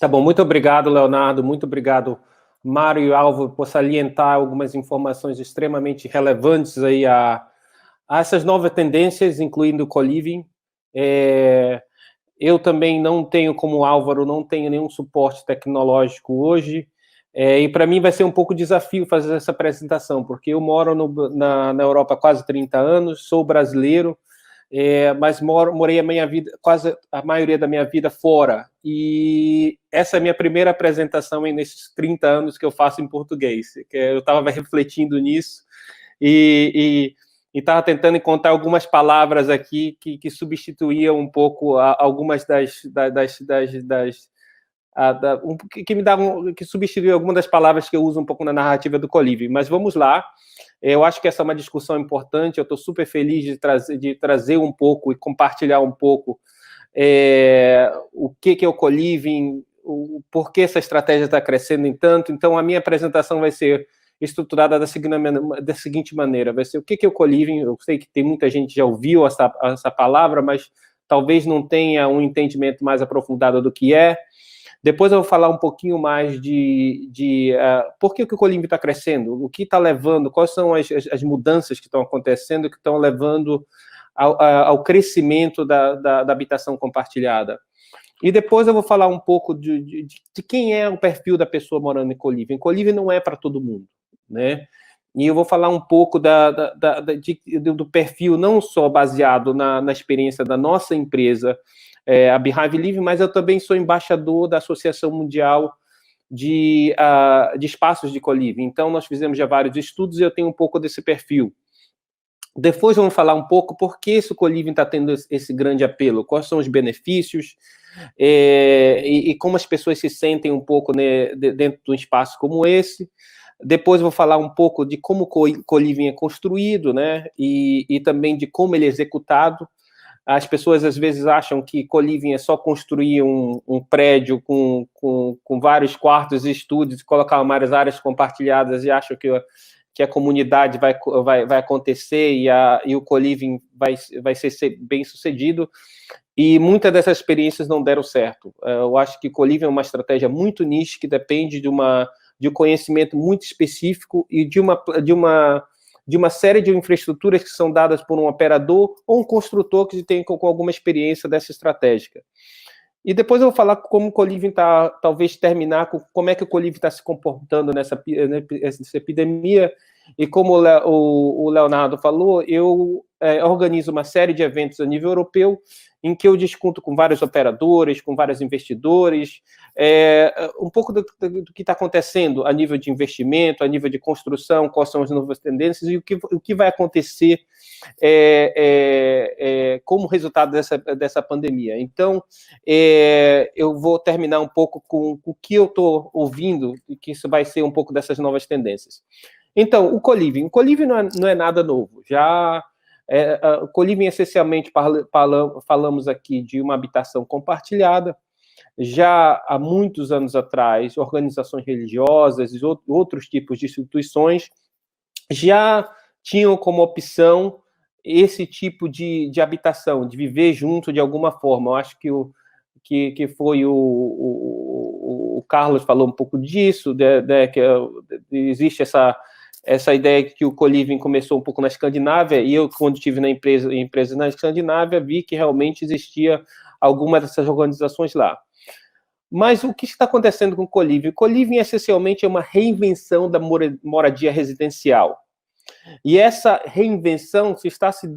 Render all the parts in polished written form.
Tá bom, muito obrigado, Leonardo, muito obrigado, Mário e Álvaro, por salientar algumas informações extremamente relevantes aí a essas novas tendências, incluindo o co-living. Eu também não tenho, como o Álvaro, não tenho nenhum suporte tecnológico hoje, e para mim vai ser um pouco desafio fazer essa apresentação, porque eu moro na Europa há quase 30 anos, sou brasileiro, mas morei a minha vida, quase a maioria da minha vida fora. E essa é a minha primeira apresentação nesses 30 anos que eu faço em português. Eu estava refletindo nisso e estava tentando encontrar algumas palavras aqui que substituíam um pouco algumas que substitui algumas das palavras que eu uso um pouco na narrativa do co-living. Mas vamos lá. Eu acho que essa é uma discussão importante. Eu estou super feliz de trazer um pouco e compartilhar um pouco o que é o co-living, por que essa estratégia está crescendo em tanto. Então, a minha apresentação vai ser estruturada da seguinte maneira: vai ser o que é o co-living. Eu sei que tem muita gente que já ouviu essa palavra, mas talvez não tenha um entendimento mais aprofundado do que é. Depois eu vou falar um pouquinho mais de por que o co-living está crescendo, o que está levando, quais são as mudanças que estão acontecendo, que estão levando ao crescimento da habitação compartilhada. E depois eu vou falar um pouco de quem é o perfil da pessoa morando em co-living. Co-living não é para todo mundo, né? E eu vou falar um pouco do perfil, não só baseado na experiência da nossa empresa, a Beehive Living, mas eu também sou embaixador da Associação Mundial de Espaços de Co-living. Então, nós fizemos já vários estudos e eu tenho um pouco desse perfil. Depois vamos falar um pouco por que esse co-living está tendo esse grande apelo, quais são os benefícios e como as pessoas se sentem um pouco, né, dentro de um espaço como esse. Depois vou falar um pouco de como o co-living é construído, né, e também de como ele é executado. As pessoas às vezes acham que co-living é só construir um prédio com vários quartos e estúdios, colocar várias áreas compartilhadas e acham que a comunidade vai acontecer e o co-living vai ser bem sucedido. E muitas dessas experiências não deram certo. Eu acho que co-living é uma estratégia muito niche, que depende de um conhecimento muito específico e de uma série de infraestruturas que são dadas por um operador ou um construtor que tem com alguma experiência dessa estratégica. E depois eu vou falar como o co-living está, talvez terminar com como é que o co-living está se comportando nessa epidemia. E como o Leonardo falou, eu organizo uma série de eventos a nível europeu em que eu discuto com vários operadores, com vários investidores, um pouco do que está acontecendo a nível de investimento, a nível de construção, quais são as novas tendências e o que vai acontecer como resultado dessa pandemia. Então, eu vou terminar um pouco com o que eu estou ouvindo, e que isso vai ser um pouco dessas novas tendências. Então, o co-living. O co-living não é nada novo. O co-living, essencialmente, falamos aqui de uma habitação compartilhada. Já há muitos anos atrás, organizações religiosas e outros tipos de instituições já tinham como opção esse tipo de habitação, de viver junto de alguma forma. Eu acho que foi o Carlos falou um pouco disso, que existe essa ideia que o co-living começou um pouco na Escandinávia, e eu, quando estive na empresa na Escandinávia, vi que realmente existia alguma dessas organizações lá. Mas o que está acontecendo com o co-living? O co-living, essencialmente, é uma reinvenção da moradia residencial. E essa reinvenção está se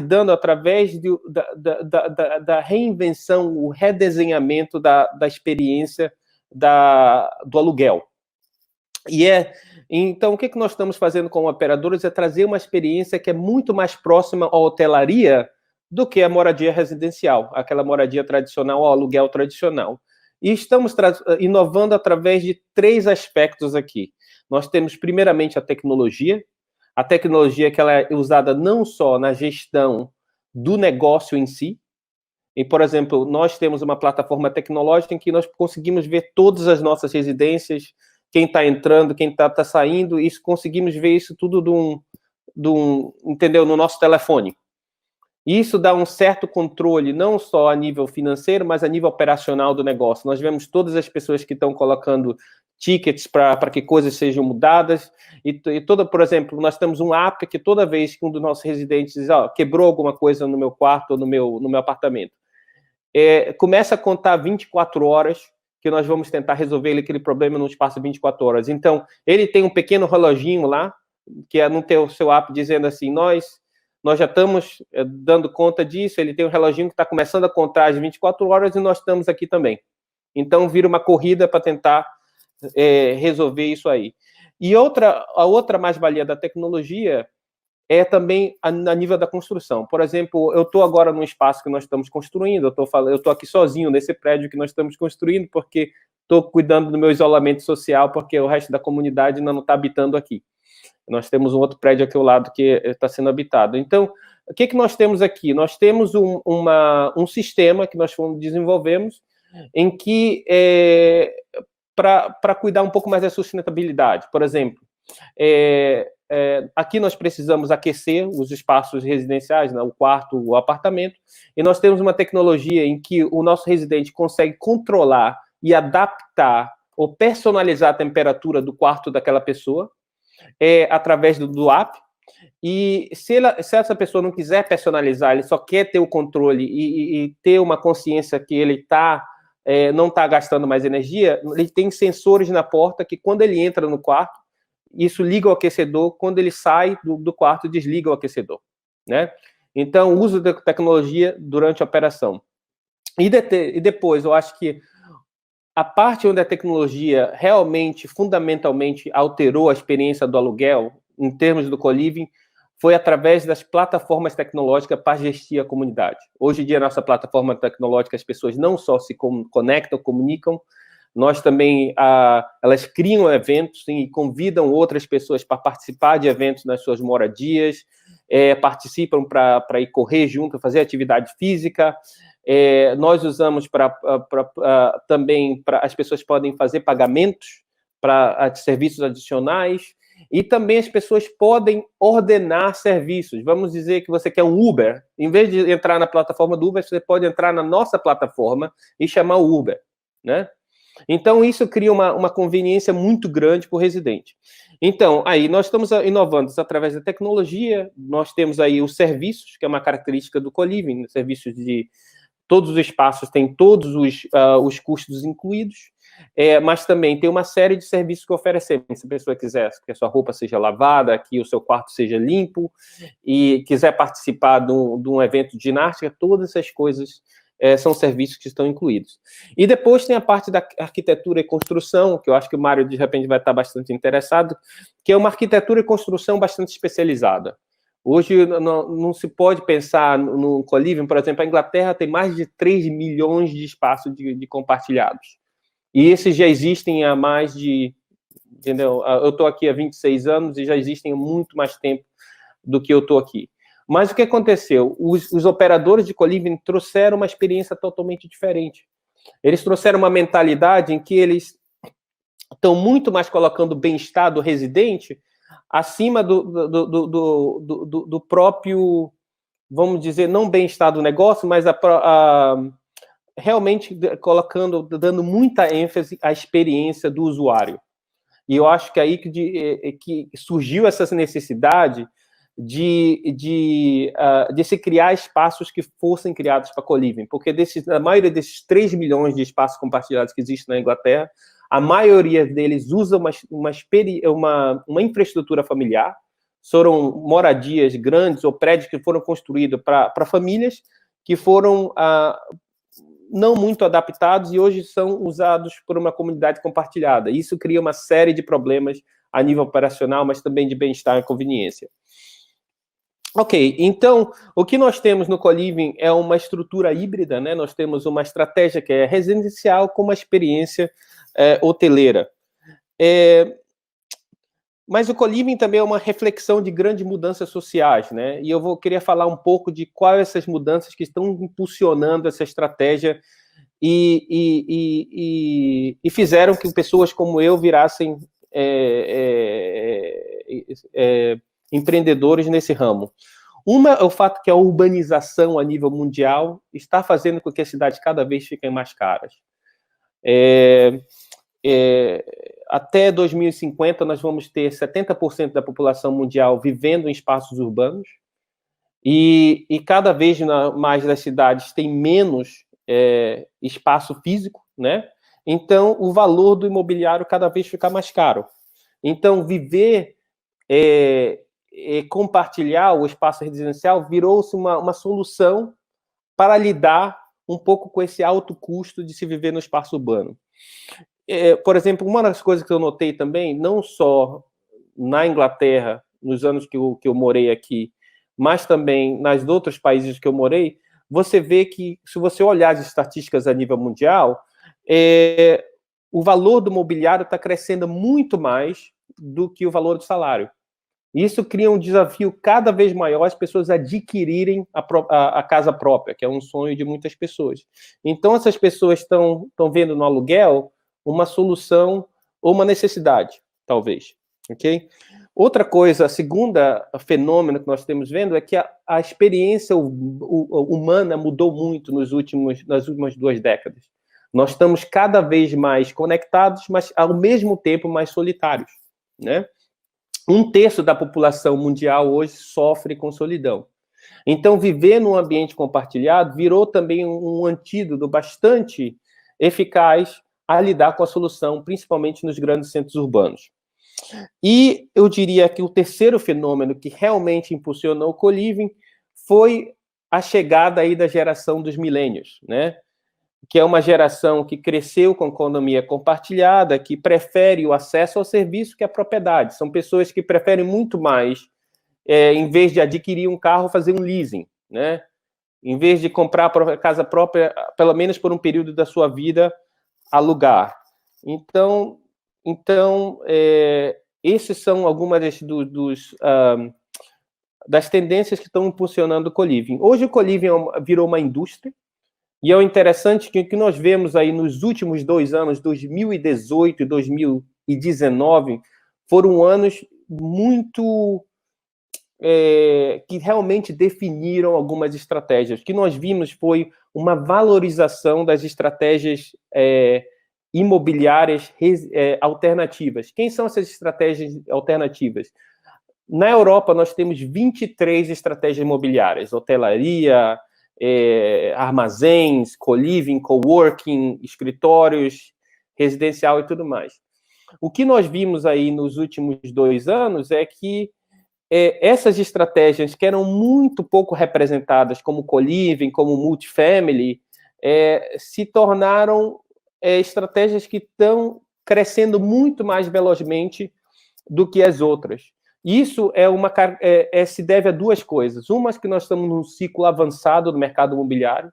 dando através da reinvenção, o redesenhamento da experiência do aluguel. Então, o que nós estamos fazendo como operadores é trazer uma experiência que é muito mais próxima à hotelaria do que a moradia residencial, aquela moradia tradicional, o aluguel tradicional. E estamos inovando através de 3 aspectos aqui. Nós temos, primeiramente, a tecnologia que ela é usada não só na gestão do negócio em si. E, por exemplo, nós temos uma plataforma tecnológica em que nós conseguimos ver todas as nossas residências, quem está entrando, quem está saindo, e conseguimos ver isso tudo entendeu, no nosso telefone. Isso dá um certo controle, não só a nível financeiro, mas a nível operacional do negócio. Nós vemos todas as pessoas que estão colocando tickets para que coisas sejam mudadas. Por exemplo, nós temos um app que toda vez que um dos nossos residentes diz, quebrou alguma coisa no meu quarto ou no meu apartamento, começa a contar 24 horas que nós vamos tentar resolver aquele problema no espaço de 24 horas. Então, ele tem um pequeno reloginho lá, que é no seu app, dizendo assim, nós já estamos dando conta disso, ele tem um reloginho que está começando a contar as 24 horas e nós estamos aqui também. Então, vira uma corrida para tentar resolver isso aí. E a outra mais-valia da tecnologia é também a nível da construção. Por exemplo, eu estou agora num espaço que nós estamos construindo, eu estou aqui sozinho nesse prédio que nós estamos construindo, porque estou cuidando do meu isolamento social, porque o resto da comunidade ainda não está habitando aqui. Nós temos um outro prédio aqui ao lado que está sendo habitado. Então, o que nós temos aqui? Nós temos um sistema que nós desenvolvemos em que, para cuidar um pouco mais da sustentabilidade, por exemplo, aqui nós precisamos aquecer os espaços residenciais, né, o quarto, o apartamento, e nós temos uma tecnologia em que o nosso residente consegue controlar e adaptar ou personalizar a temperatura do quarto daquela pessoa, através do app, e se essa pessoa não quiser personalizar, ele só quer ter o controle e ter uma consciência que ele não está gastando mais energia, ele tem sensores na porta que quando ele entra no quarto, isso liga o aquecedor, quando ele sai do quarto, desliga o aquecedor, né? Então, o uso da tecnologia durante a operação. E depois, eu acho que a parte onde a tecnologia realmente, fundamentalmente, alterou a experiência do aluguel, em termos do co-living, foi através das plataformas tecnológicas para gestir a comunidade. Hoje em dia, a nossa plataforma tecnológica, as pessoas não só se conectam, comunicam, nós também, elas criam eventos e convidam outras pessoas para participar de eventos nas suas moradias, participam para ir correr junto, fazer atividade física. Nós usamos também, as pessoas podem fazer pagamentos para serviços adicionais, e também as pessoas podem ordenar serviços. Vamos dizer que você quer um Uber, em vez de entrar na plataforma do Uber, você pode entrar na nossa plataforma e chamar o Uber, né? Então, isso cria uma conveniência muito grande para o residente. Então, aí, nós estamos inovando através da tecnologia, nós temos aí os serviços, que é uma característica do co-living, serviços de todos os espaços têm todos os custos incluídos, mas também tem uma série de serviços que oferecemos. Se a pessoa quiser que a sua roupa seja lavada, que o seu quarto seja limpo, e quiser participar de um evento de ginástica, todas essas coisas são serviços que estão incluídos. E depois tem a parte da arquitetura e construção, que eu acho que o Mário, de repente, vai estar bastante interessado, que é uma arquitetura e construção bastante especializada. Hoje não se pode pensar no co-living, por exemplo, a Inglaterra tem mais de 3 milhões de espaços de compartilhados. E esses já existem há mais de... Entendeu? Eu estou aqui há 26 anos e já existem há muito mais tempo do que eu estou aqui. Mas o que aconteceu? Os operadores de co-living trouxeram uma experiência totalmente diferente. Eles trouxeram uma mentalidade em que eles estão muito mais colocando o bem-estar do residente acima do próprio, vamos dizer, não bem-estar do negócio, mas realmente dando muita ênfase à experiência do usuário. E eu acho que aí que surgiu essa necessidade de se criar espaços que fossem criados para co-living, porque a maioria desses 3 milhões de espaços compartilhados que existem na Inglaterra, a maioria deles usa uma infraestrutura familiar, foram moradias grandes ou prédios que foram construídos para famílias que foram não muito adaptados e hoje são usados por uma comunidade compartilhada. Isso cria uma série de problemas a nível operacional, mas também de bem-estar e conveniência. Ok, então, o que nós temos no co-living é uma estrutura híbrida, né? Nós temos uma estratégia que é residencial com uma experiência hoteleira. Mas o co-living também é uma reflexão de grandes mudanças sociais, né? E eu queria falar um pouco de quais essas mudanças que estão impulsionando essa estratégia e fizeram que pessoas como eu virassem empreendedores nesse ramo. Uma é o fato que a urbanização a nível mundial está fazendo com que as cidades cada vez fiquem mais caras. Até 2050, nós vamos ter 70% da população mundial vivendo em espaços urbanos, e cada vez mais das cidades têm menos espaço físico, né? Então, o valor do imobiliário cada vez fica mais caro. Então, viver, compartilhar o espaço residencial virou-se uma solução para lidar um pouco com esse alto custo de se viver no espaço urbano. Por exemplo, uma das coisas que eu notei também, não só na Inglaterra, nos anos que eu morei aqui, mas também nos outros países que eu morei, você vê que, se você olhar as estatísticas a nível mundial, o valor do mobiliário está crescendo muito mais do que o valor do salário. Isso cria um desafio cada vez maior as pessoas adquirirem a casa própria, que é um sonho de muitas pessoas. Então, essas pessoas estão vendo no aluguel uma solução ou uma necessidade, talvez. Ok? Outra coisa, a segunda fenômeno que nós temos vendo é que a experiência humana mudou muito nas últimas 2 décadas. Nós estamos cada vez mais conectados, mas ao mesmo tempo mais solitários, né? 1/3 da população mundial hoje sofre com solidão. Então, viver num ambiente compartilhado virou também um antídoto bastante eficaz a lidar com a solução, principalmente nos grandes centros urbanos. E eu diria que o terceiro fenômeno que realmente impulsionou o co-living foi a chegada aí da geração dos millennials, né? Que é uma geração que cresceu com economia compartilhada, que prefere o acesso ao serviço que a propriedade. São pessoas que preferem muito mais, em vez de adquirir um carro, fazer um leasing, né? Em vez de comprar a casa própria, pelo menos por um período da sua vida, alugar. Então esses são algumas das tendências que estão impulsionando o co-living. Hoje o co-living virou uma indústria, e é interessante que o que nós vemos aí nos últimos 2 anos, 2018 e 2019, foram anos muito que realmente definiram algumas estratégias. O que nós vimos foi uma valorização das estratégias imobiliárias alternativas. Quem são essas estratégias alternativas? Na Europa, nós temos 23 estratégias imobiliárias: hotelaria, armazéns, co-living, coworking, escritórios, residencial e tudo mais. O que nós vimos aí nos últimos 2 anos é que essas estratégias, que eram muito pouco representadas, como co-living, como multifamily, se tornaram estratégias que estão crescendo muito mais velozmente do que as outras. Isso se deve a 2 coisas. Uma, que nós estamos num ciclo avançado do mercado imobiliário.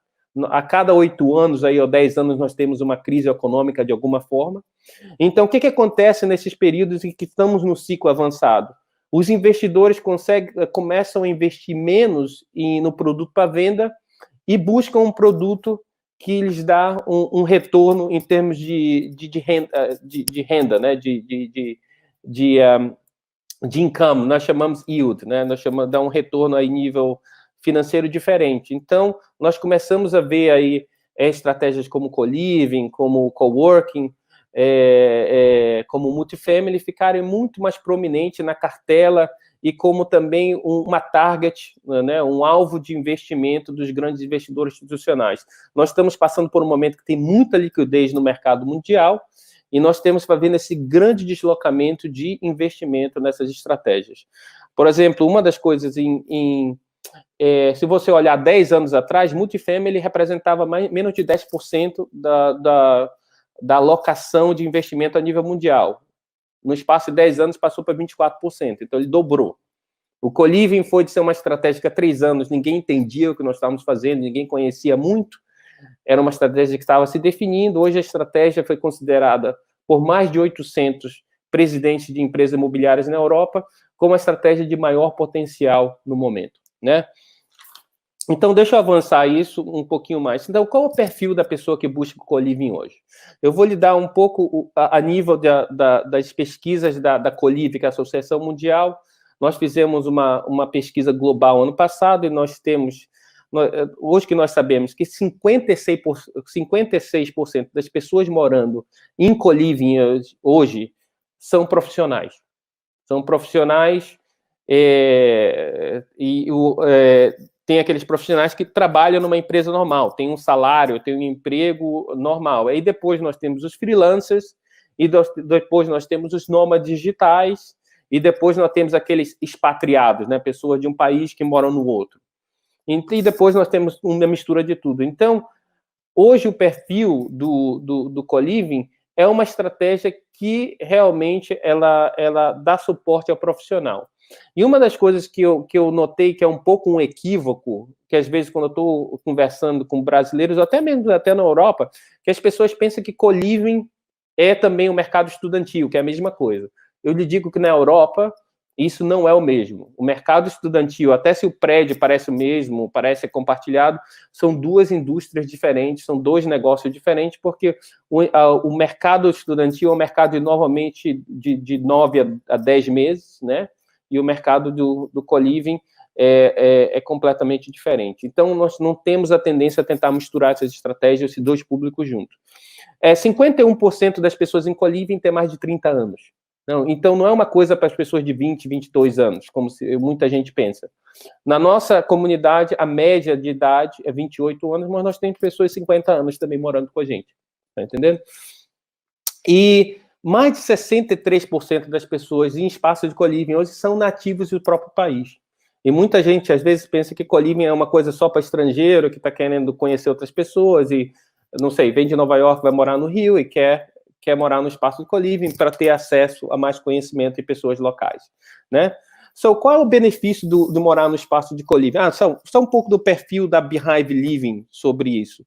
A cada 8 anos, aí, ou 10 anos, nós temos uma crise econômica de alguma forma. Então, o que acontece nesses períodos em que estamos no ciclo avançado? Os investidores começam a investir menos no produto para venda e buscam um produto que lhes dá um retorno em termos de renda, né? de income. Nós chamamos yield, né? Dá um retorno aí nível financeiro diferente. Então, nós começamos a ver aí estratégias como co-living, como coworking, como multifamily ficarem muito mais prominentes na cartela e como também uma target, né, um alvo de investimento dos grandes investidores institucionais. Nós estamos passando por um momento que tem muita liquidez no mercado mundial e nós temos para ver esse grande deslocamento de investimento nessas estratégias. Por exemplo, uma das coisas se você olhar 10 anos atrás, multifamily representava menos de 10% da alocação de investimento a nível mundial. No espaço de 10 anos, passou para 24%. Então, ele dobrou. O co-living foi de ser uma estratégia que há 3 anos ninguém entendia o que nós estávamos fazendo, ninguém conhecia muito. Era uma estratégia que estava se definindo. Hoje, a estratégia foi considerada por mais de 800 presidentes de empresas imobiliárias na Europa como a estratégia de maior potencial no momento, né? Então, deixa eu avançar isso um pouquinho mais. Então, qual é o perfil da pessoa que busca o co-living hoje? Eu vou lhe dar um pouco a nível das pesquisas da co-living, que é a Associação Mundial. Nós fizemos uma pesquisa global ano passado e nós temos, hoje que nós sabemos que 56% das pessoas morando em co-living hoje são profissionais. São profissionais tem aqueles profissionais que trabalham numa empresa normal, tem um salário, tem um emprego normal. Aí depois nós temos os freelancers, e depois nós temos os nômades digitais, e depois nós temos aqueles expatriados, né, pessoas de um país que moram no outro. E depois nós temos uma mistura de tudo. Então, hoje o perfil do co-living é uma estratégia que realmente ela dá suporte ao profissional. E uma das coisas que eu notei que é um pouco um equívoco, que às vezes quando eu estou conversando com brasileiros, até mesmo até na Europa, que as pessoas pensam que co-living é também o mercado estudantil, que é a mesma coisa. Eu lhe digo que na Europa isso não é o mesmo. O mercado estudantil, até se o prédio parece o mesmo, parece compartilhado, são duas indústrias diferentes, são dois negócios diferentes, porque o mercado estudantil é um mercado normalmente de 9 a 10 meses, né? E o mercado do co-living é completamente diferente. Então, nós não temos a tendência a tentar misturar essas estratégias, esses dois públicos juntos. 51% das pessoas em co-living têm mais de 30 anos. Não, então, não é uma coisa para as pessoas de 20, 22 anos, como muita gente pensa. Na nossa comunidade, a média de idade é 28 anos, mas nós temos pessoas de 50 anos também morando com a gente. Tá entendendo? E mais de 63% das pessoas em espaço de co-living hoje são nativos do próprio país. E muita gente, às vezes, pensa que co-living é uma coisa só para estrangeiro, que está querendo conhecer outras pessoas e, não sei, vem de Nova York, vai morar no Rio e quer morar no espaço de co-living para ter acesso a mais conhecimento e pessoas locais, né? Qual é o benefício de morar no espaço de co-living? Só um pouco do perfil da Beehive Living sobre isso.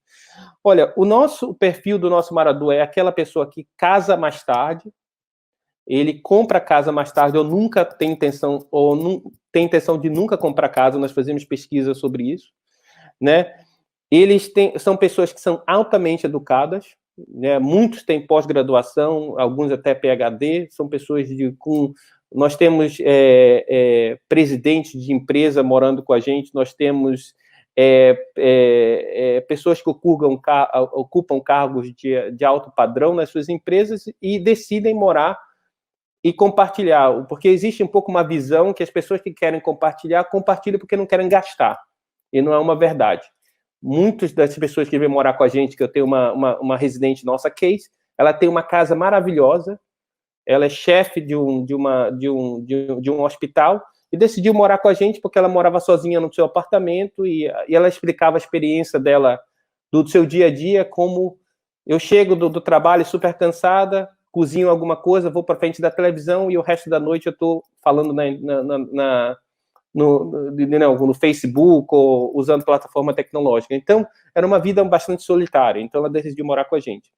Olha, o perfil do nosso morador é aquela pessoa que casa mais tarde, ele compra casa mais tarde, ou nunca tem intenção, ou não tem intenção de nunca comprar casa, nós fazemos pesquisa sobre isso, né? São pessoas que são altamente educadas, né? Muitos têm pós-graduação, alguns até PhD, são pessoas nós temos presidentes de empresa morando com a gente, nós temos pessoas que ocupam cargos de alto padrão nas suas empresas e decidem morar e compartilhar, porque existe um pouco uma visão que as pessoas que querem compartilham porque não querem gastar, e não é uma verdade. Muitas das pessoas que vêm morar com a gente, que eu tenho uma residente nossa, Case, ela tem uma casa maravilhosa, ela é chefe de um hospital e decidiu morar com a gente porque ela morava sozinha no seu apartamento e ela explicava a experiência dela do seu dia a dia, como eu chego do trabalho super cansada, cozinho alguma coisa, vou para frente da televisão e o resto da noite eu estou falando no Facebook ou usando plataforma tecnológica. Então, era uma vida bastante solitária. Então, ela decidiu morar com a gente.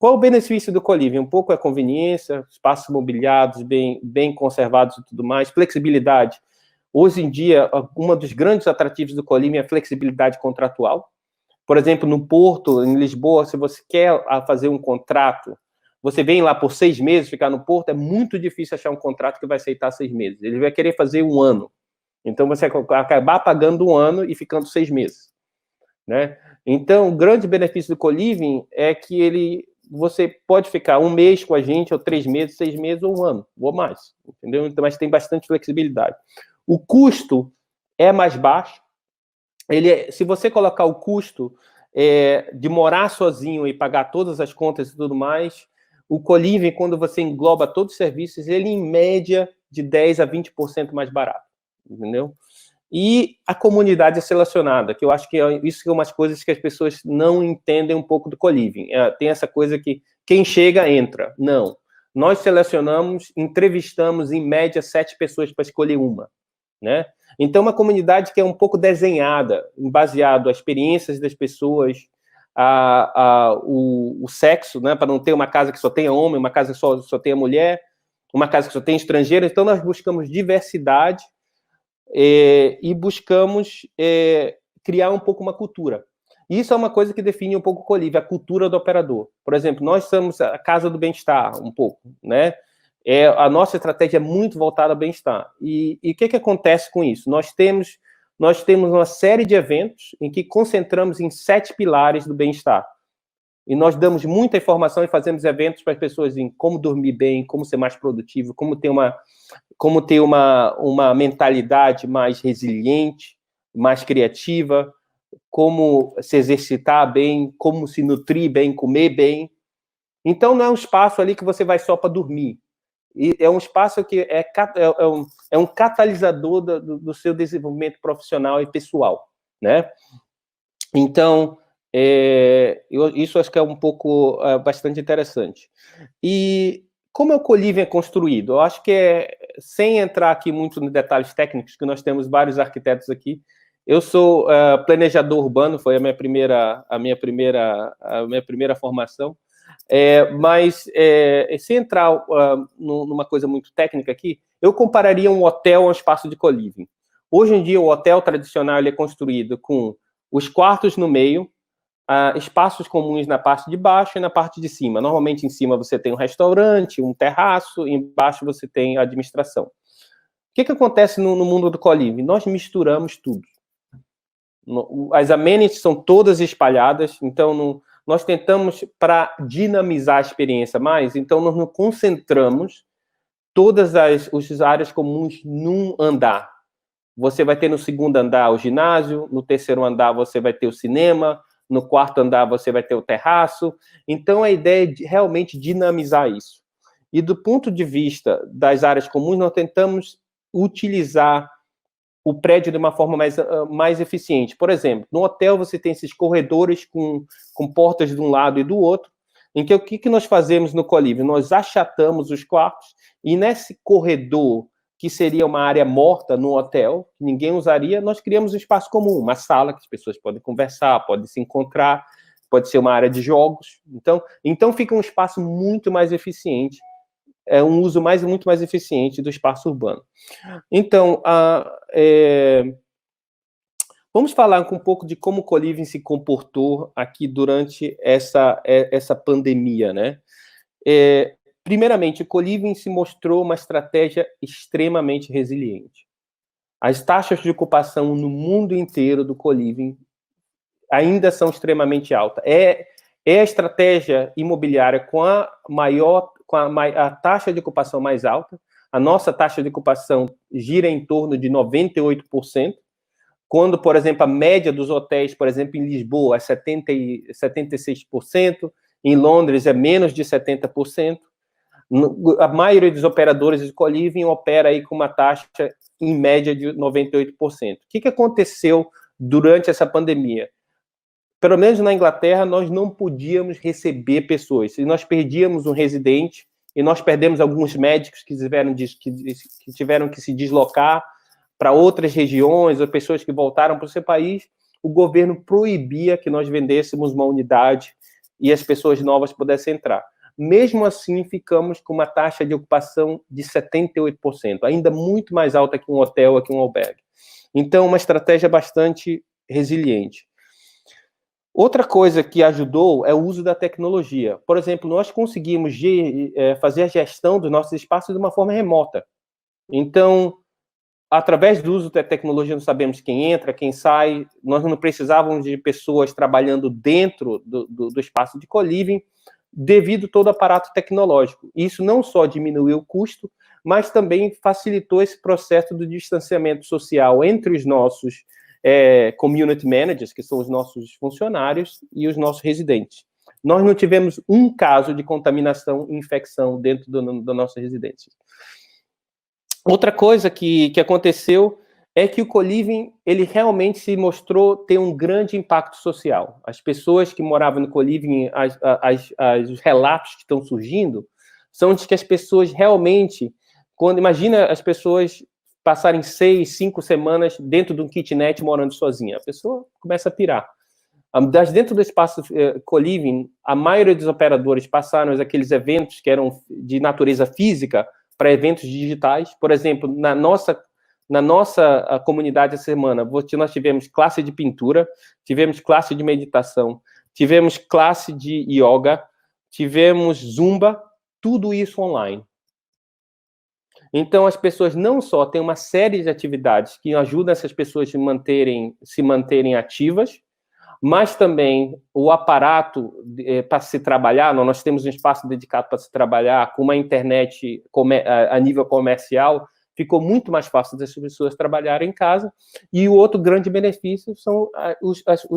Qual o benefício do co-living? Um pouco a conveniência, espaços mobiliados, bem conservados e tudo mais, flexibilidade. Hoje em dia, um dos grandes atrativos do co-living é a flexibilidade contratual. Por exemplo, no Porto, em Lisboa, se você quer fazer um contrato, você vem lá por 6 meses, ficar no Porto, é muito difícil achar um contrato que vai aceitar 6 meses. Ele vai querer fazer 1 ano. Então, você vai acabar pagando 1 ano e ficando 6 meses. Né? Então, o grande benefício do co-living é que você pode ficar 1 mês com a gente, ou 3 meses, 6 meses, ou 1 ano, ou mais. Entendeu? Então, mas tem bastante flexibilidade. O custo é mais baixo. Se você colocar o custo de morar sozinho e pagar todas as contas e tudo mais, o co-living, quando você engloba todos os serviços, ele, em média, de 10% a 20% mais barato. Entendeu? E a comunidade é selecionada, que eu acho que isso é umas coisas que as pessoas não entendem um pouco do co-living. Tem essa coisa que quem chega, entra. Não. Nós selecionamos, entrevistamos, em média, 7 pessoas para escolher uma. Né? Então, uma comunidade que é um pouco desenhada, baseado às experiências das pessoas, o sexo, né? Para não ter uma casa que só tenha homem, uma casa que só tenha mulher, uma casa que só tenha estrangeiro. Então, nós buscamos diversidade e buscamos criar um pouco uma cultura. Isso é uma coisa que define um pouco o co-living, a cultura do operador. Por exemplo, nós somos a casa do bem-estar, um pouco, né? A nossa estratégia é muito voltada ao bem-estar. E o que acontece com isso? Nós temos uma série de eventos em que concentramos em 7 pilares do bem-estar. E nós damos muita informação e fazemos eventos para as pessoas em como dormir bem, como ser mais produtivo, como ter uma mentalidade mais resiliente, mais criativa, como se exercitar bem, como se nutrir bem, comer bem. Então, não é um espaço ali que você vai só para dormir. E é um espaço que é um catalisador do seu desenvolvimento profissional e pessoal, né? Então, isso acho que é um pouco bastante interessante. E como o co-living é construído? Eu acho que sem entrar aqui muito nos detalhes técnicos, que nós temos vários arquitetos aqui. Eu sou planejador urbano, foi a minha primeira formação. Mas sem entrar numa coisa muito técnica aqui, eu compararia um hotel a um espaço de co-living. Hoje em dia, o hotel tradicional ele é construído com os quartos no meio, espaços comuns na parte de baixo e na parte de cima. Normalmente, em cima você tem um restaurante, um terraço, e embaixo você tem a administração. O que acontece no mundo do co-living? Nós misturamos tudo. As amenities são todas espalhadas, então nós tentamos, para dinamizar a experiência mais, então nós nos concentramos todas as áreas comuns num andar. Você vai ter no segundo andar o ginásio, no terceiro andar você vai ter o cinema, no quarto andar você vai ter o terraço. Então, a ideia é realmente dinamizar isso. E do ponto de vista das áreas comuns, nós tentamos utilizar o prédio de uma forma mais eficiente. Por exemplo, no hotel você tem esses corredores com portas de um lado e do outro, em que o que nós fazemos no co-living? Nós achatamos os quartos e nesse corredor, que seria uma área morta no hotel, que ninguém usaria, nós criamos um espaço comum, uma sala que as pessoas podem conversar, podem se encontrar, pode ser uma área de jogos. Então fica um espaço muito mais eficiente, um uso muito mais eficiente do espaço urbano. Então, vamos falar um pouco de como o co-living se comportou aqui durante essa pandemia, né? Primeiramente, o co-living se mostrou uma estratégia extremamente resiliente. As taxas de ocupação no mundo inteiro do co-living ainda são extremamente altas. É a estratégia imobiliária com a taxa de ocupação mais alta. A nossa taxa de ocupação gira em torno de 98%, quando, por exemplo, a média dos hotéis, por exemplo, em Lisboa é 76%, em Londres é menos de 70%. A maioria dos operadores de co-living opera aí com uma taxa em média de 98%. O que aconteceu durante essa pandemia? Pelo menos na Inglaterra, nós não podíamos receber pessoas. Se nós perdíamos um residente, e nós perdemos alguns médicos que tiveram que se deslocar para outras regiões, ou pessoas que voltaram para o seu país, o governo proibia que nós vendêssemos uma unidade e as pessoas novas pudessem entrar. Mesmo assim, ficamos com uma taxa de ocupação de 78%, ainda muito mais alta que um hotel, que um albergue. Então, uma estratégia bastante resiliente. Outra coisa que ajudou é o uso da tecnologia. Por exemplo, nós conseguimos fazer a gestão dos nossos espaços de uma forma remota. Então, através do uso da tecnologia, nós sabemos quem entra, quem sai, nós não precisávamos de pessoas trabalhando dentro do espaço de co-living, devido a todo o aparato tecnológico. Isso não só diminuiu o custo, mas também facilitou esse processo do distanciamento social entre os nossos community managers, que são os nossos funcionários, e os nossos residentes. Nós não tivemos um caso de contaminação e infecção dentro da nossa residência. Outra coisa que aconteceu é que o co-living, ele realmente se mostrou ter um grande impacto social. As pessoas que moravam no co-living, os relatos que estão surgindo, são de que as pessoas realmente, imagina as pessoas passarem 6, 5 semanas dentro de um kitnet morando sozinha, a pessoa começa a pirar. Dentro do espaço co-living, a maioria dos operadores passaram aqueles eventos que eram de natureza física para eventos digitais. Por exemplo, na nossa comunidade essa semana, nós tivemos classe de pintura, tivemos classe de meditação, tivemos classe de yoga, tivemos zumba, tudo isso online. Então, as pessoas não só têm uma série de atividades que ajudam essas pessoas a se manterem ativas, mas também o aparato para se trabalhar, nós temos um espaço dedicado para se trabalhar, com uma internet a nível comercial, ficou muito mais fácil das pessoas trabalharem em casa, e o outro grande benefício são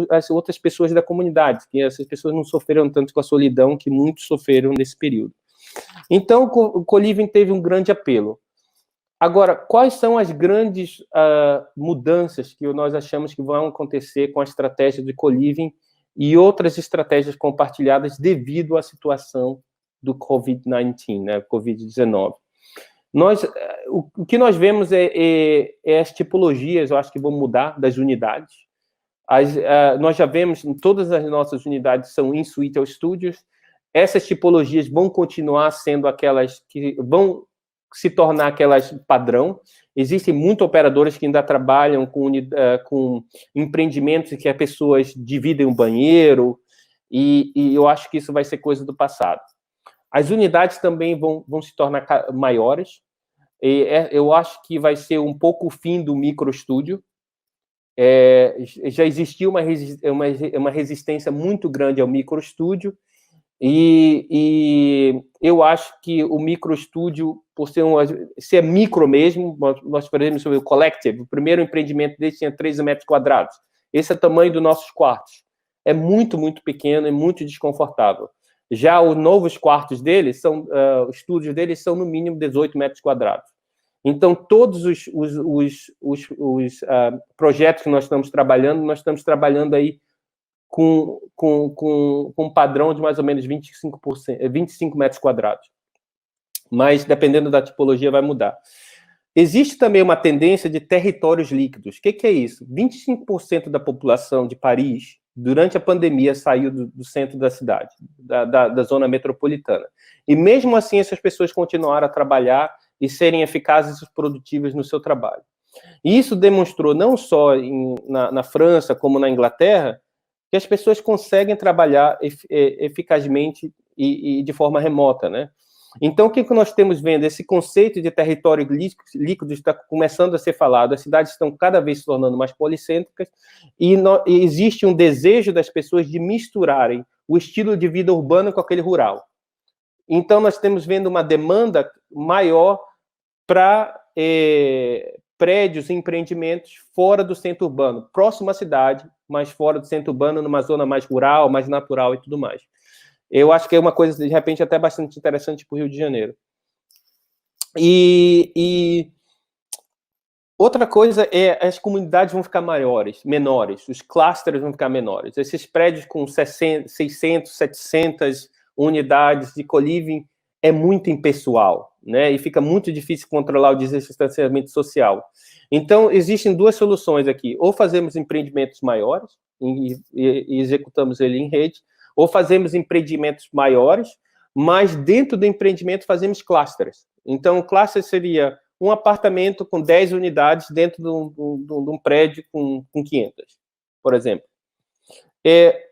as outras pessoas da comunidade, que essas pessoas não sofreram tanto com a solidão que muitos sofreram nesse período. Então, o co-living teve um grande apelo. Agora, quais são as grandes mudanças que nós achamos que vão acontecer com a estratégia de co-living e outras estratégias compartilhadas devido à situação do COVID-19, né, COVID-19? O que nós vemos é as tipologias, eu acho que vão mudar, das unidades. Nós já vemos, todas as nossas unidades são in-suite ou estúdios. Essas tipologias vão continuar sendo aquelas que vão se tornar aquelas padrão. Existem muitos operadores que ainda trabalham com empreendimentos em que as pessoas dividem um banheiro, e eu acho que isso vai ser coisa do passado. As unidades também vão se tornar maiores. Eu acho que vai ser um pouco o fim do microestúdio. Já existia uma resistência muito grande ao microestúdio, e eu acho que o microestúdio, por ser é micro mesmo, nós falamos sobre o Collective, o primeiro empreendimento dele tinha 13 metros quadrados. Esse é o tamanho dos nossos quartos. É muito, muito pequeno e muito desconfortável. Já os novos quartos deles, os estúdios deles são no mínimo 18 metros quadrados. Então, todos os projetos que nós estamos trabalhando aí com um padrão de mais ou menos 25 metros quadrados. Mas, dependendo da tipologia, vai mudar. Existe também uma tendência de territórios líquidos. O que é isso? 25% da população de Paris, durante a pandemia, saiu do centro da cidade, da zona metropolitana. E, mesmo assim, essas pessoas continuaram a trabalhar e serem eficazes e produtivas no seu trabalho. E isso demonstrou, não só na França, como na Inglaterra, que as pessoas conseguem trabalhar eficazmente e de forma remota, né? Então, o que nós temos vendo? Esse conceito de território líquido está começando a ser falado, as cidades estão cada vez se tornando mais policêntricas, e existe um desejo das pessoas de misturarem o estilo de vida urbano com aquele rural. Então, nós estamos vendo uma demanda maior para prédios e empreendimentos fora do centro urbano, próximo à cidade, mas fora do centro urbano, numa zona mais rural, mais natural e tudo mais. Eu acho que é uma coisa, de repente, até bastante interessante para o Rio de Janeiro. E outra coisa é as comunidades vão ficar menores, os clusters vão ficar menores. Esses prédios com 600, 700 unidades de co-living é muito impessoal, né? E fica muito difícil controlar o distanciamento social. Então, existem duas soluções aqui. Ou fazemos empreendimentos maiores e executamos ele em rede, ou fazemos empreendimentos maiores, mas dentro do empreendimento fazemos clusters. Então, o cluster seria um apartamento com 10 unidades dentro de um prédio com 500, por exemplo.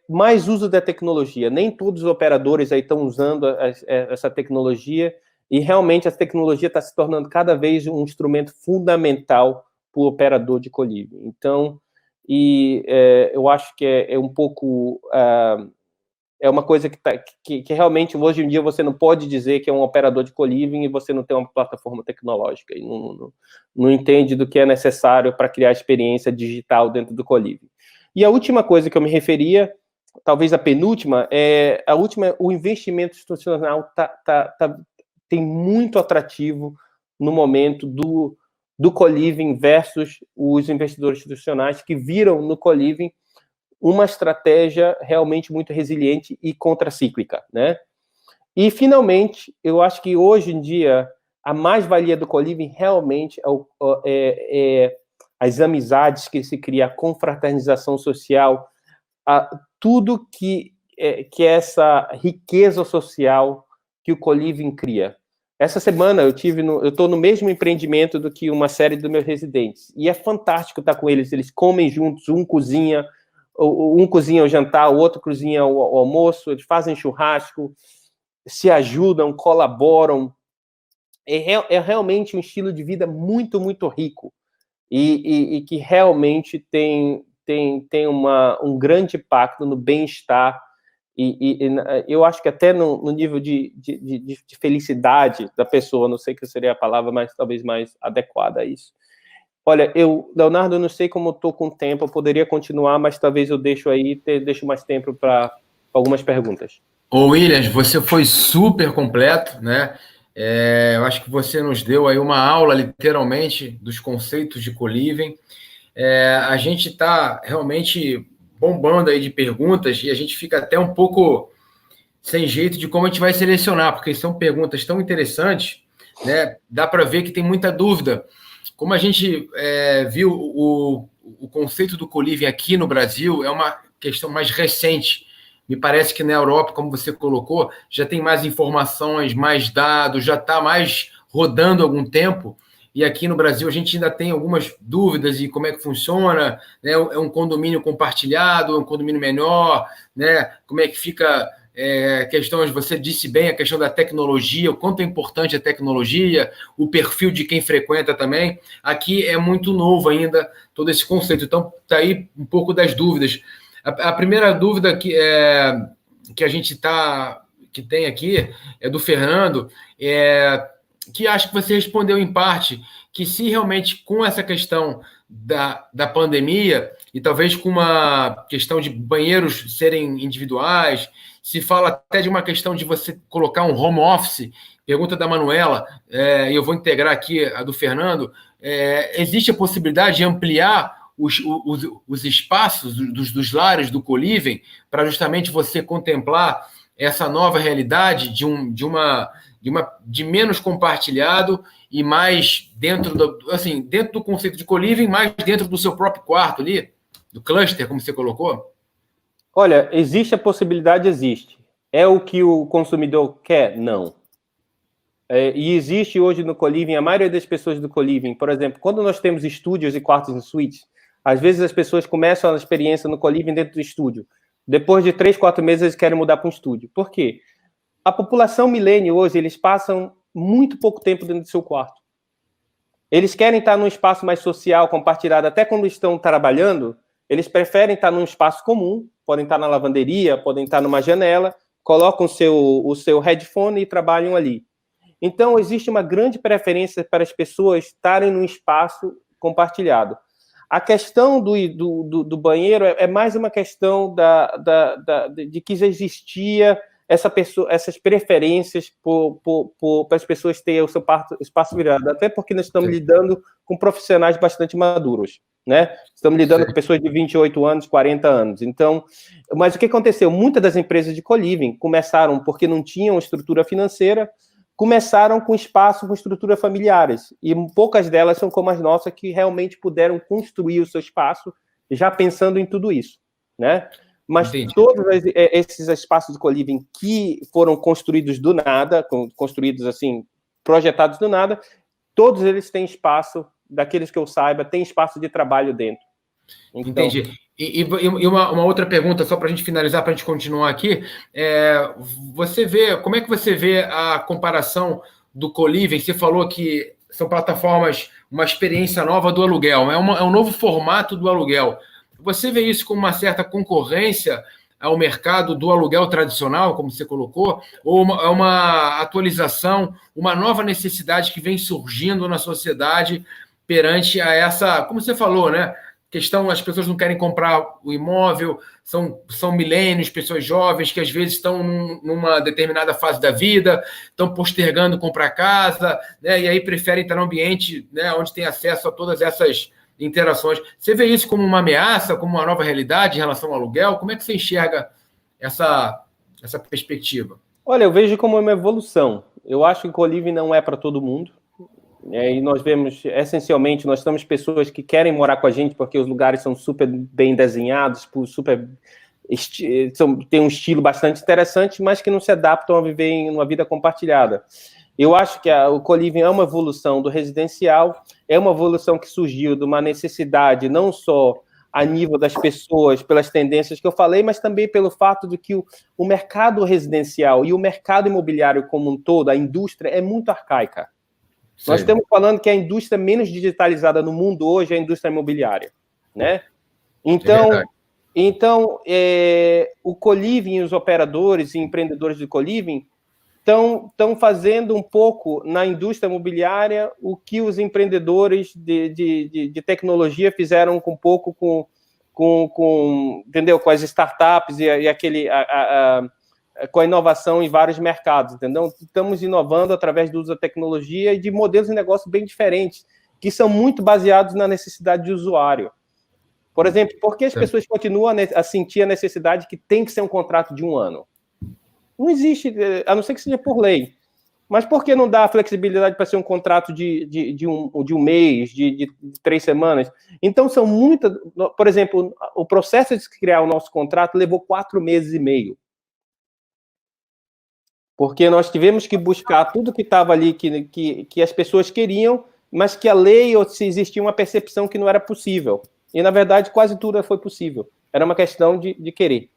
Mais uso da tecnologia. Nem todos os operadores aí estão usando essa tecnologia, e realmente a tecnologia está se tornando cada vez um instrumento fundamental para o operador de co-living. Então, eu acho que é um pouco... é uma coisa que realmente, hoje em dia, você não pode dizer que é um operador de co-living e você não tem uma plataforma tecnológica, e não entende do que é necessário para criar experiência digital dentro do co-living. E a última coisa que eu me referia, talvez a penúltima, o investimento institucional tem muito atrativo no momento do co-living versus os investidores institucionais que viram no co-living uma estratégia realmente muito resiliente e contracíclica, né? E, finalmente, eu acho que hoje em dia a mais-valia do co-living realmente é as amizades que se cria, a confraternização social, tudo que essa riqueza social que o co-living cria. Essa semana eu estou no mesmo empreendimento do que uma série dos meus residentes, e é fantástico estar com eles. Eles comem juntos, um cozinha o jantar, o outro cozinha o almoço, eles fazem churrasco, se ajudam, colaboram, é realmente um estilo de vida muito, muito rico e que realmente tem um grande impacto no bem-estar e eu acho que até no nível de felicidade da pessoa, não sei que seria a palavra mais, talvez mais adequada a isso. Olha, Leonardo, eu não sei como eu estou com o tempo, eu poderia continuar, mas talvez eu deixo mais tempo para algumas perguntas. Ô, Williams, você foi super completo, né? Eu acho que você nos deu aí uma aula, literalmente, dos conceitos de co-living. A gente está realmente bombando aí de perguntas e a gente fica até um pouco sem jeito de como a gente vai selecionar, porque são perguntas tão interessantes, né? Dá para ver que tem muita dúvida. Como a gente viu, o conceito do co-living aqui no Brasil é uma questão mais recente. Me parece que na Europa, como você colocou, já tem mais informações, mais dados, já está mais rodando há algum tempo. E aqui no Brasil a gente ainda tem algumas dúvidas de como é que funciona, né? É um condomínio compartilhado, é um condomínio menor, né? Como é que fica questões, você disse bem, a questão da tecnologia, o quanto é importante a tecnologia, o perfil de quem frequenta também. Aqui é muito novo ainda todo esse conceito, então está aí um pouco das dúvidas. A primeira dúvida que a gente que tem aqui é do Fernando, que acho que você respondeu em parte, que se realmente com essa questão da pandemia, e talvez com uma questão de banheiros serem individuais, se fala até de uma questão de você colocar um home office, pergunta da Manuela, e eu vou integrar aqui a do Fernando, existe a possibilidade de ampliar os espaços dos lares do co-living para justamente você contemplar essa nova realidade de menos compartilhado e mais dentro do conceito de co-living, mais dentro do seu próprio quarto ali, do cluster, como você colocou? Olha, existe a possibilidade, existe. É o que o consumidor quer? Não. E existe hoje no co-living, a maioria das pessoas do co-living, por exemplo, quando nós temos estúdios e quartos em suítes, às vezes as pessoas começam a experiência no co-living dentro do estúdio. Depois de 3, 4 meses, eles querem mudar para um estúdio. Por quê? A população milênio hoje, eles passam muito pouco tempo dentro do seu quarto. Eles querem estar num espaço mais social, compartilhado, até quando estão trabalhando, eles preferem estar num espaço comum, podem estar na lavanderia, podem estar numa janela, colocam o seu headphone e trabalham ali. Então, existe uma grande preferência para as pessoas estarem num espaço compartilhado. A questão do banheiro é mais uma questão de que já existia essas preferências para as pessoas terem o seu espaço virado, até porque nós estamos lidando com profissionais bastante maduros, né? Estamos lidando com pessoas de 28 anos, 40 anos. Então, mas o que aconteceu? Muitas das empresas de co-living começaram porque não tinham estrutura financeira, começaram com espaço, com estrutura familiares, e poucas delas são como as nossas, que realmente puderam construir o seu espaço, já pensando em tudo isso, né? Mas entendi. Todos esses espaços de co-living que foram construídos do nada, construídos assim, projetados do nada, todos eles têm espaço, daqueles que eu saiba, tem espaço de trabalho dentro. Então, entendi. E uma outra pergunta, só para a gente finalizar, para a gente continuar aqui, como é que você vê a comparação do co-living? Você falou que são plataformas, uma experiência nova do aluguel, é um novo formato do aluguel. Você vê isso como uma certa concorrência ao mercado do aluguel tradicional, como você colocou, ou uma atualização, uma nova necessidade que vem surgindo na sociedade perante a essa, como você falou, né? Questão, as pessoas não querem comprar o imóvel, são milênios, pessoas jovens que às vezes estão numa determinada fase da vida, estão postergando comprar casa, né, e aí preferem estar no ambiente, né, onde tem acesso a todas essas interações. Você vê isso como uma ameaça, como uma nova realidade em relação ao aluguel? Como é que você enxerga essa perspectiva? Olha, eu vejo como uma evolução. Eu acho que o co-living não é para todo mundo. E nós vemos, essencialmente, nós temos pessoas que querem morar com a gente porque os lugares são super bem desenhados, tem um estilo bastante interessante, mas que não se adaptam a viver em uma vida compartilhada. Eu acho que o co-living é uma evolução do residencial, é uma evolução que surgiu de uma necessidade não só a nível das pessoas, pelas tendências que eu falei, mas também pelo fato de que o mercado residencial e o mercado imobiliário como um todo, a indústria, é muito arcaica. Nós estamos falando que a indústria menos digitalizada no mundo hoje é a indústria imobiliária, né? Então, o co-living, os operadores e empreendedores de co-living estão fazendo um pouco na indústria imobiliária o que os empreendedores de tecnologia fizeram um pouco entendeu? Com as startups com a inovação em vários mercados, entendeu? Estamos inovando através do uso da tecnologia e de modelos de negócio bem diferentes, que são muito baseados na necessidade de usuário. Por exemplo, por que as pessoas continuam a sentir a necessidade que tem que ser um contrato de 1 ano? Não existe, a não ser que seja por lei. Mas por que não dá a flexibilidade para ser um contrato de um mês, de 3 semanas? Então, são muitas... Por exemplo, o processo de criar o nosso contrato levou 4 meses e meio. Porque nós tivemos que buscar tudo que estava ali, que as pessoas queriam, mas que a lei, ou se existia uma percepção que não era possível. E, na verdade, quase tudo foi possível. Era uma questão de querer.